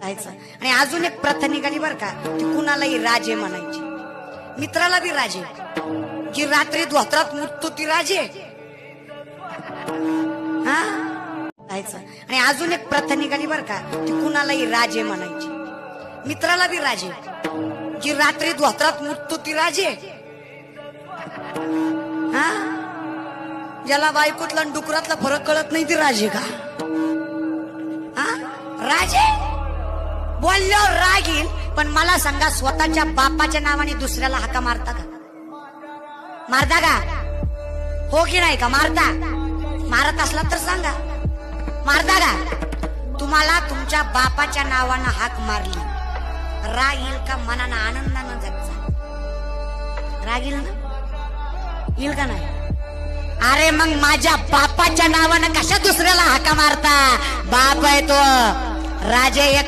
जायचं. आणि अजून एक प्रथा निघाली बर का, ती कुणालाही राजे म्हणायची, मित्राला बी राजे, जी रात्री धोत्रात मुततो ती राजे. हा जायचं. आणि अजून एक प्रथा निघाली बर का, ती कुणालाही राजे म्हणायची, मित्राला बी राजे, जी रात्री धोत्रात मुततो ती राजे. हा ज्याला बायकोतला आणि डुकरातला फरक कळत नाही ती राजे का? हा राजे बोलल्यावर राग येईल, पण मला सांगा स्वतःच्या बापाच्या नावाने दुसऱ्याला हाका मारता का? मारता का? हो की नाही का? मारता? मारत असला तर सांगा, मारता का? तुम्हाला तुमच्या बापाच्या नावानं हाक मारली, राग येईल का? मनानं आनंदानं जगचा. राग येईल ना? येईल का नाही? अरे मग माझ्या बापाच्या नावानं कशा दुसऱ्याला हाका मारता? बाप आहे तो राजे एक